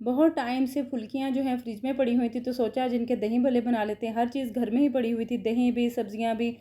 बहुत टाइम से फुल्कियाँ जो हैं फ्रिज में पड़ी हुई थी, तो सोचा आज इनके दही भल्ले बना लेते हैं। हर चीज़ घर में ही पड़ी हुई थी, दही भी, सब्जियाँ भी।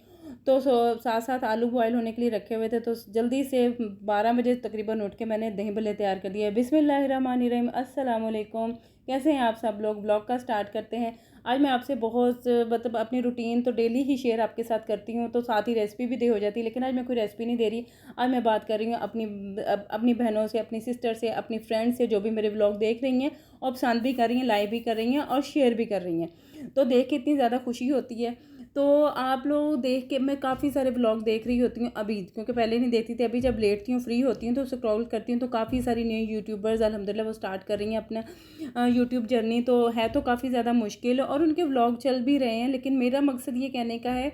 तो साथ साथ आलू बॉयल होने के लिए रखे हुए थे, तो जल्दी से 12 बजे तकरीबन उठ के मैंने दही भल्ले तैयार कर दिए। बिस्मिल्लाहिर्रहमानिर्रहीम, अस्सलाम वालेकुम। कैसे हैं आप सब लोग? ब्लॉग का स्टार्ट करते हैं। आज मैं आपसे बहुत मतलब अपनी रूटीन तो डेली ही शेयर आपके साथ करती हूँ, तो साथ ही रेसिपी भी दे हो जाती है, लेकिन आज मैं कोई रेसिपी नहीं दे रही। आज मैं बात कर रही हूँ अपनी बहनों से, अपनी सिस्टर से, अपनी फ्रेंड से, जो भी मेरे व्लॉग देख रही हैं और पसंद भी कर रही हैं, लाइक भी कर रही हैं और शेयर भी कर रही हैं। तो देख के इतनी ज़्यादा खुशी होती है। तो आप लोग देख के, मैं काफ़ी सारे व्लॉग देख रही होती हूँ अभी, क्योंकि पहले नहीं देखती थी। अभी जब लेटती हूँ, फ्री होती हूँ, तो स्क्रॉल करती हूँ, तो काफ़ी सारी नई यूट्यूबर्स अल्हम्दुलिल्लाह वो स्टार्ट कर रही हैं अपना यूट्यूब जर्नी। तो है तो काफ़ी ज़्यादा मुश्किल, और उनके व्लॉग चल भी रहे हैं, लेकिन मेरा मकसद ये कहने का है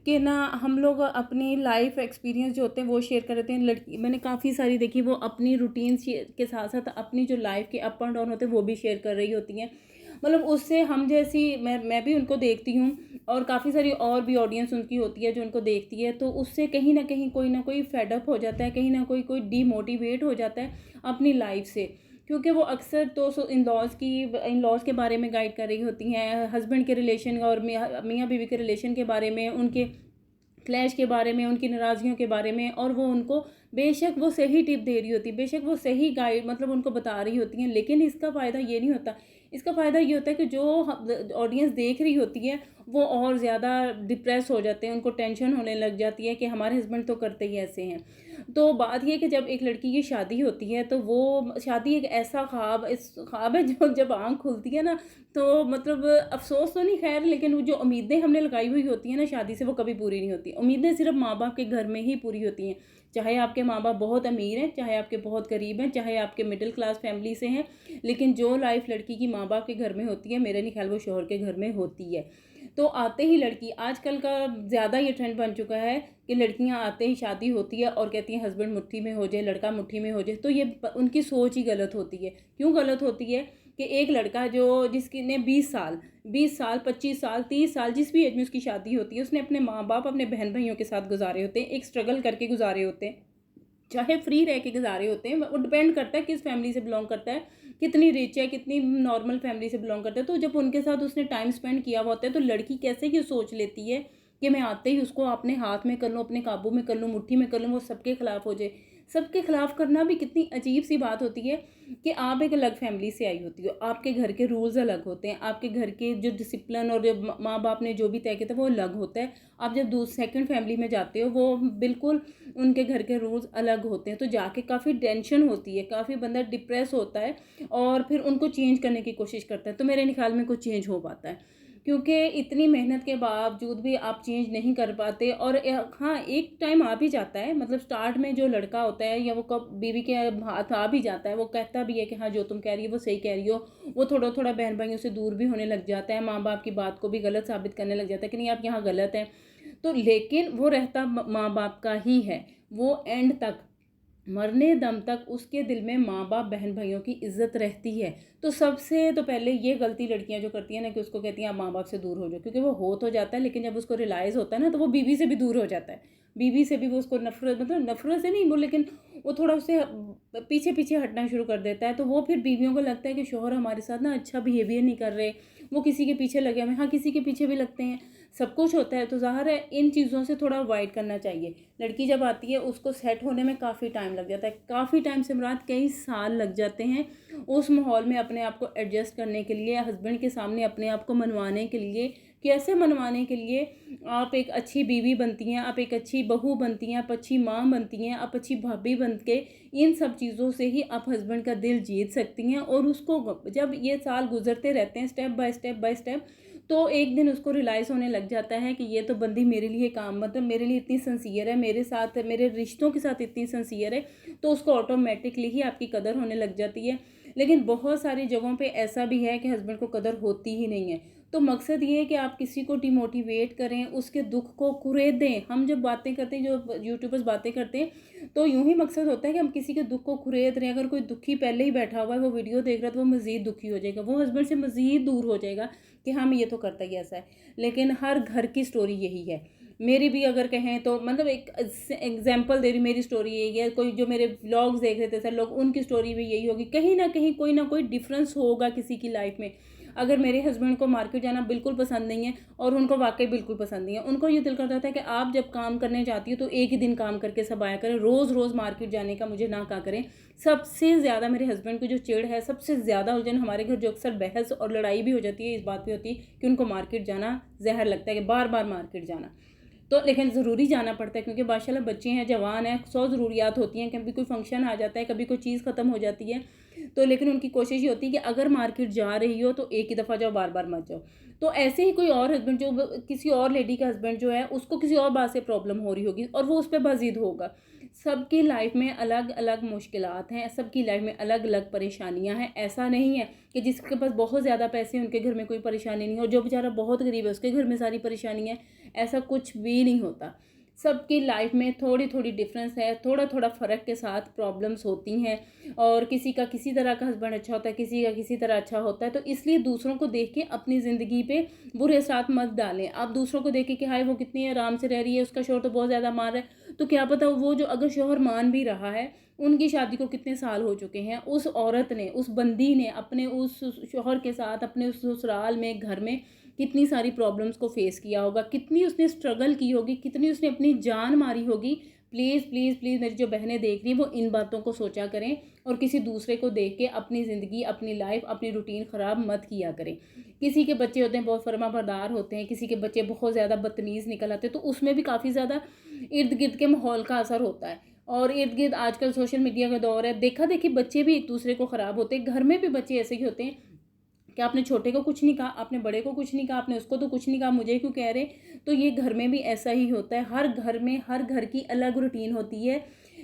कि ना, हम लोग अपनी लाइफ एक्सपीरियंस जो होते हैं वो शेयर कर रहे हैं। लड़की मैंने काफ़ी सारी देखी, वो अपनी रूटीन के साथ साथ अपनी जो लाइफ के अप एंड डाउन होते हैं वो भी शेयर कर रही होती हैं। मतलब उससे हम जैसी, मैं भी उनको देखती हूँ, और काफ़ी सारी और भी ऑडियंस उनकी होती है जो उनको देखती है, तो उससे कहीं ना कोई फेडअप हो जाता है, कहीं ना कोई डीमोटिवेट हो जाता है अपनी लाइफ से। क्योंकि वो अक्सर तो इन लॉज के बारे में गाइड कर रही होती हैं, हस्बैंड के रिलेशन और मियाँ बीवी के रिलेशन के बारे में, उनके क्लैश के बारे में, उनकी नाराज़गियों के बारे में। और वो उनको बेशक वो सही टिप दे रही होती है, बेशक वो सही गाइड मतलब उनको बता रही होती हैं, लेकिन इसका फ़ायदा ये नहीं होता। इसका फ़ायदा ये होता है कि जो ऑडियंस देख रही होती है वो और ज़्यादा डिप्रेस हो जाते हैं, उनको टेंशन होने लग जाती है कि हमारे हस्बैंड तो करते ही ऐसे हैं। तो बात ये है कि जब एक लड़की की शादी होती है, तो वो शादी एक ऐसा ख्वाब है जो जब आँख खुलती है ना, तो मतलब अफ़सोस तो नहीं खैर, लेकिन वो जो उम्मीदें हमने लगाई हुई होती हैं ना शादी से, वो कभी पूरी नहीं होती। उम्मीदें सिर्फ़ माँ-बाप के घर में ही पूरी होती हैं। चाहे आपके माँ-बाप बहुत अमीर हैं, चाहे आपके बहुत गरीब हैं, चाहे आपके मिडिल क्लास फैमिली से हैं, लेकिन जो लाइफ़ लड़की की माँ-बाप के घर में होती है, मेरे नहीं ख़्याल वो शौहर के घर में होती है। तो आते ही लड़की, आजकल का ज़्यादा ये ट्रेंड बन चुका है कि लड़कियां आते ही शादी होती है और कहती हैं हस्बैंड मुट्ठी में हो जाए, लड़का मुट्ठी में हो जाए। तो ये उनकी सोच ही गलत होती है। क्यों गलत होती है? कि एक लड़का जो जिसकी ने 20 साल 25 साल 30 साल जिस भी एज में उसकी शादी होती है, उसने अपने माँ बाप, अपने बहन भाइयों के साथ गुजारे होते हैं, एक स्ट्रगल करके गुजारे होते हैं, चाहे फ्री रह के गुजारे होते हैं। वो डिपेंड करता है किस फैमिली से बिलोंग करता है, कितनी रिच है, कितनी नॉर्मल फैमिली से बिलोंग करता है। तो जब उनके साथ उसने टाइम स्पेंड किया हुआ होता है, तो लड़की कैसे ये सोच लेती है कि मैं आते ही उसको अपने हाथ में कर लूँ, अपने काबू में कर लूँ, मुट्ठी में कर लूँ, वो सबके खिलाफ हो जाए। सबके खिलाफ करना भी कितनी अजीब सी बात होती है कि आप एक अलग फैमिली से आई होती हो, आपके घर के रूल्स अलग होते हैं, आपके घर के जो डिसिप्लिन और जो माँ बाप ने जो भी तय किया था वो अलग होता है। आप जब सेकंड फैमिली में जाते हो, वो बिल्कुल उनके घर के रूल्स अलग होते हैं, तो जाके काफ़ी टेंशन होती है, काफ़ी बंदा डिप्रेस होता है, और फिर उनको चेंज करने की कोशिश करता है। तो मेरे ख्याल में कुछ चेंज हो पाता है, क्योंकि इतनी मेहनत के बावजूद भी आप चेंज नहीं कर पाते। और हाँ, एक टाइम आ भी जाता है, मतलब स्टार्ट में जो लड़का होता है या वो कब बीवी के हाथ आ भी जाता है, वो कहता भी है कि हाँ जो तुम कह रही हो वो सही कह रही हो। वो थोड़ा थोड़ा बहन भाइयों से दूर भी होने लग जाता है, माँ बाप की बात को भी गलत साबित करने लग जाता है कि नहीं आप यहाँ गलत हैं। तो लेकिन वो रहता माँ बाप का ही है। वो एंड तक, मरने दम तक उसके दिल में माँ बाप बहन भाइयों की इज्जत रहती है। तो सबसे तो पहले ये गलती लड़कियां जो करती हैं ना, कि उसको कहती हैं आप माँ बाप से दूर हो जाओ, क्योंकि वो हो तो जाता है, लेकिन जब उसको रियलाइज़ होता है ना, तो वो बीवी से भी दूर हो जाता है। बीवी से भी वो उसको नफरत, मतलब नफरत से नहीं बोल, लेकिन वो थोड़ा उससे पीछे पीछे हटना शुरू कर देता है। तो वो फिर बीवियों को लगता है कि शौहर हमारे साथ ना अच्छा बिहेवियर नहीं कर रहे, वो किसी के पीछे लगे हुए। हाँ, किसी के पीछे भी लगते हैं, सब कुछ होता है। तो ज़ाहिर है इन चीज़ों से थोड़ा अवॉइड करना चाहिए। लड़की जब आती है उसको सेट होने में काफ़ी टाइम लग जाता है, काफ़ी टाइम से मुराद कई साल लग जाते हैं उस माहौल में अपने आप को एडजस्ट करने के लिए, हस्बैंड के सामने अपने आप को मनवाने के लिए। कैसे मनवाने के लिए? आप एक अच्छी बीवी बनती हैं, आप एक अच्छी बहू बनती हैं, आप अच्छी माँ बनती हैं, आप अच्छी भाभी बन के इन सब चीज़ों से ही आप हस्बैंड का दिल जीत सकती हैं। और उसको जब ये साल गुजरते रहते हैं स्टेप बाय स्टेप, तो एक दिन उसको रियलाइज़ होने लग जाता है कि ये तो बंदी मेरे लिए काम, मतलब मेरे लिए इतनी सिंसियर है, मेरे साथ, मेरे रिश्तों के साथ इतनी सिंसियर है, तो उसको ऑटोमेटिकली ही आपकी कदर होने लग जाती है। लेकिन बहुत सारी जगहों पे ऐसा भी है कि हस्बैंड को कदर होती ही नहीं है। तो मकसद ये है कि आप किसी को डिमोटिवेट करें, उसके दुख को कुरेदें। हम जब बातें करते हैं, जो यूट्यूबर्स बातें करते हैं, तो यूं ही मकसद होता है कि हम किसी के दुख को कुरेद रहे हैं। अगर कोई दुखी पहले ही बैठा हुआ है, वो वीडियो देख रहा है, तो वो मज़ीद दुखी हो जाएगा, वो हस्बैंड से मज़ीद दूर हो जाएगा कि हम ये तो करता ही ऐसा है। लेकिन हर घर की स्टोरी यही है। मेरी भी अगर कहें तो मतलब एक एग्जांपल दे रही, मेरी स्टोरी यही है, कोई जो मेरे व्लॉग्स देख रहे थे सर लोग, उनकी स्टोरी भी यही होगी, कहीं ना कोई डिफरेंस होगा किसी की लाइफ में। अगर मेरे हस्बैंड को मार्केट जाना बिल्कुल पसंद नहीं है और उनको वाकई बिल्कुल पसंद नहीं है, उनको ये दिल करता था कि आप जब काम करने जाती हो तो एक ही दिन काम करके सब आया करें, रोज़ रोज़ मार्केट जाने का मुझे ना कहा करें। सबसे ज़्यादा मेरे हस्बैंड की जो चिड़ है, सबसे ज़्यादा उलझन हमारे घर जो अक्सर बहस और लड़ाई भी हो जाती है इस बात पे होती है कि उनको मार्केट जाना जहर लगता है, कि बार बार मार्केट जाना। तो लेकिन ज़रूरी जाना पड़ता है क्योंकि माशाल्लाह बच्चे हैं, जवान हैं, 100 ज़रूरियात होती हैं, कभी कोई फंक्शन आ जाता है, कभी कोई चीज़ ख़त्म हो जाती है। तो लेकिन उनकी कोशिश ये होती है कि अगर मार्केट जा रही हो तो एक ही दफ़ा जाओ, बार बार मत जाओ। तो ऐसे ही कोई और हस्बैंड जो किसी और लेडी का हस्बैंड जो है उसको किसी और बात से प्रॉब्लम हो रही होगी और वो उस पर बज़िद होगा। सबकी लाइफ में अलग अलग मुश्किलात हैं, सबकी लाइफ में अलग अलग परेशानियां हैं। ऐसा नहीं है कि जिसके पास बहुत ज़्यादा पैसे हैं उनके घर में कोई परेशानी नहीं हो, जो बेचारा बहुत गरीब है उसके घर में सारी परेशानी है, ऐसा कुछ भी नहीं होता। सबकी लाइफ में थोड़ी थोड़ी डिफरेंस है, थोड़ा थोड़ा फ़र्क के साथ प्रॉब्लम्स होती हैं। और किसी का किसी तरह का हस्बैंड अच्छा होता है, किसी का किसी तरह अच्छा होता है। तो इसलिए दूसरों को देख के अपनी ज़िंदगी पे बुरे असरात मत डालें। आप दूसरों को देख के कि हाय वो कितनी आराम से रह रही है, उसका शौहर तो बहुत ज़्यादा मार रहा है, तो क्या पता वो जो अगर शौहर मान भी रहा है, उनकी शादी को कितने साल हो चुके हैं, उस औरत ने, उस बंदी ने अपने उस शौहर के साथ अपने उस ससुराल में, घर में कितनी सारी प्रॉब्लम्स को फेस किया होगा, कितनी उसने स्ट्रगल की होगी, कितनी उसने अपनी जान मारी होगी। प्लीज़ प्लीज़ प्लीज़ मेरी जो बहनें देख रही हैं वो इन बातों को सोचा करें और किसी दूसरे को देख के अपनी ज़िंदगी, अपनी लाइफ, अपनी रूटीन ख़राब मत किया करें। किसी के बच्चे होते हैं बहुत फर्माबरदार होते हैं, किसी के बच्चे बहुत ज़्यादा बदतमीज़ निकल आते हैं, तो उसमें भी काफ़ी ज़्यादा इर्द गिर्द के माहौल का असर होता है। और इर्द गिर्द आजकल सोशल मीडिया का दौर है, देखा देखी बच्चे भी एक दूसरे को ख़राब होते हैं, घर में भी बच्चे ऐसे ही होते हैं कि आपने छोटे को कुछ नहीं कहा, आपने बड़े को कुछ नहीं कहा, आपने उसको तो कुछ नहीं कहा, मुझे क्यों कह रहे। तो ये घर में भी ऐसा ही होता है, हर घर में हर घर की अलग रूटीन होती है।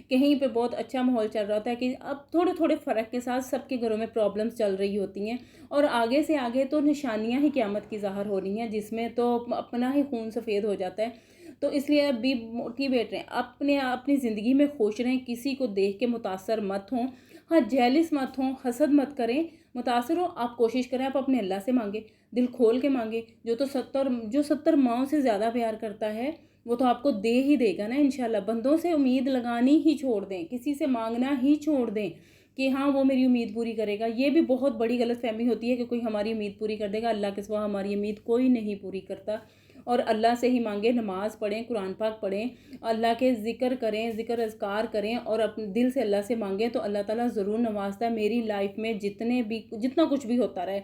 कहीं पे बहुत अच्छा माहौल चल रहा होता है कि अब थोड़े थोड़े फ़र्क के साथ सबके घरों में प्रॉब्लम्स चल रही होती हैं और आगे से आगे तो निशानियां ही क़यामत की ज़ाहिर हो रही हैं, जिसमें तो अपना ही खून सफ़ेद हो जाता है। तो इसलिए बी मोटिवेट रहें, अपने अपनी ज़िंदगी में खुश रहें, किसी को देख के मुतासर मत हों। हाँ, जेलिस मत हों, हसद मत करें। मुतासर हो, आप कोशिश करें, आप अपने अल्लाह से मांगे, दिल खोल के मांगे। जो 70 माओं से ज़्यादा प्यार करता है वो तो आपको दे ही देगा ना इंशाल्लाह। बंदों से उम्मीद लगानी ही छोड़ दें, किसी से मांगना ही छोड़ दें कि हाँ वो मेरी उम्मीद पूरी करेगा। ये भी बहुत बड़ी गलतफहमी होती है कि कोई हमारी उम्मीद पूरी कर देगा। अल्लाह के सिवा हमारी उम्मीद कोई नहीं पूरी करता। और अल्लाह से ही मांगे, नमाज़ पढ़ें, कुरान पाक पढ़ें, अल्लाह के ज़िक्र करें, ज़िक्र अज़कार करें और अपने दिल से अल्लाह से मांगें तो अल्लाह ताला ज़रूर नवाजता है। मेरी लाइफ में जितना कुछ भी होता रहे,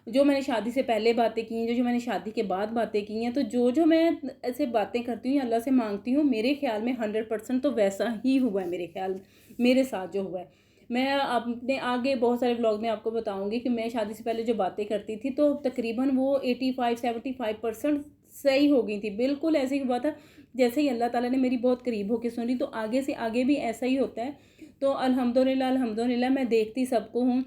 जो मैंने शादी से पहले बातें की हैं, जो मैंने शादी के बाद बातें की हैं, तो जो मैं ऐसे बातें करती हूँ, अल्लाह से मांगती हूँ, मेरे ख्याल में 100% तो वैसा ही हुआ है। मेरे ख्याल मेरे साथ जो हुआ है, मैं अपने आगे बहुत सारे व्लॉग में आपको बताऊंगी कि मैं शादी से पहले जो बातें करती थी तो तकरीबन वो 85-75% सही हो गई थी। बिल्कुल ऐसे ही हुआ था जैसे ही अल्लाह ताला ने मेरी बहुत करीब होकर सुनी। तो आगे से आगे भी ऐसा ही होता है। तो अल्हम्दुलिल्लाह अल्हम्दुलिल्लाह मैं देखती सबको हूँ,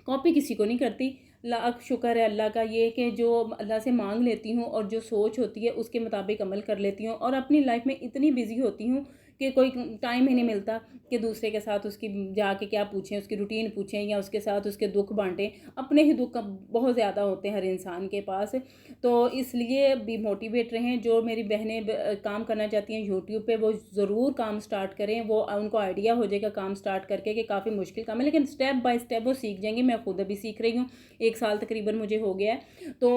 कॉपी किसी को नहीं करती। लाख शुक्र है अल्लाह का ये कि जो अल्लाह से मांग लेती हूँ और जो सोच होती है उसके मुताबिक अमल कर लेती हूँ। और अपनी लाइफ में इतनी बिजी होती हूँ कि कोई टाइम ही नहीं मिलता कि दूसरे के साथ उसकी जाके क्या पूछें, उसकी रूटीन पूछें या उसके साथ उसके दुख बांटें। अपने ही दुख बहुत ज़्यादा होते हैं हर इंसान के पास। तो इसलिए भी मोटिवेट रहें। जो मेरी बहनें काम करना चाहती हैं यूट्यूब पे, वो ज़रूर काम स्टार्ट करें। वो उनको आइडिया हो जाएगा काम स्टार्ट करके कि काफ़ी मुश्किल काम है, लेकिन स्टेप बाय स्टेप वो सीख जाएंगे। मैं खुद अभी सीख रही हूँ, 1 साल तकरीबन मुझे हो गया है। तो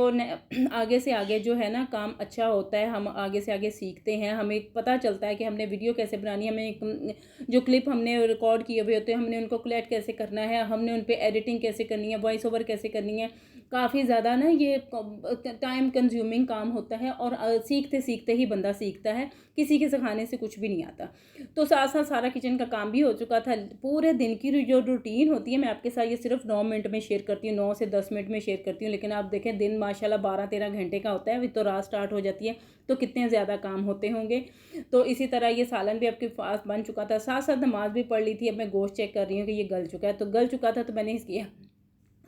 आगे से आगे जो है ना काम अच्छा होता है, हम आगे से आगे सीखते हैं, हमें पता चलता है कि हमने वीडियो कैसे बनानी है, हमें जो क्लिप हमने रिकॉर्ड किए हुए होते हैं हमने उनको कलेक्ट कैसे करना है, हमने उन पर एडिटिंग कैसे करनी है, वॉइस ओवर कैसे करनी है। काफ़ी ज़्यादा ना ये टाइम कंज्यूमिंग काम होता है और सीखते सीखते ही बंदा सीखता है, किसी के सिखाने से कुछ भी नहीं आता। तो साथ साथ सारा किचन का काम भी हो चुका था। पूरे दिन की जो रूटीन होती है मैं आपके साथ ये सिर्फ 9 मिनट में शेयर करती हूँ, 9 से 10 मिनट में शेयर करती हूँ। लेकिन आप देखें दिन माशाल्लाह 12-13 घंटे का होता है। अभी तो रात स्टार्ट हो जाती है तो कितने ज़्यादा काम होते होंगे। तो इसी तरह ये सालन भी आपके पास बन चुका था, साथ साथ नमाज़ भी पढ़ ली थी। अब मैं गोश्त चेक कर रही हूँ कि ये गल चुका है, तो गल चुका था तो मैंने इसकी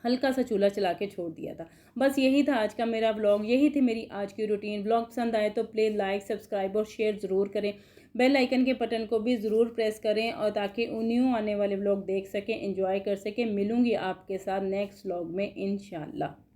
हल्का सा चूल्हा चला के छोड़ दिया था। बस यही था आज का मेरा व्लॉग, यही थी मेरी आज की रूटीन। व्लॉग पसंद आए तो प्लीज़ लाइक, सब्सक्राइब और शेयर ज़रूर करें। बेल आइकन के बटन को भी ज़रूर प्रेस करें और ताकि न्यू आने वाले व्लॉग देख सकें, एंजॉय कर सकें। मिलूंगी आपके साथ नेक्स्ट व्लॉग में इंशाल्लाह।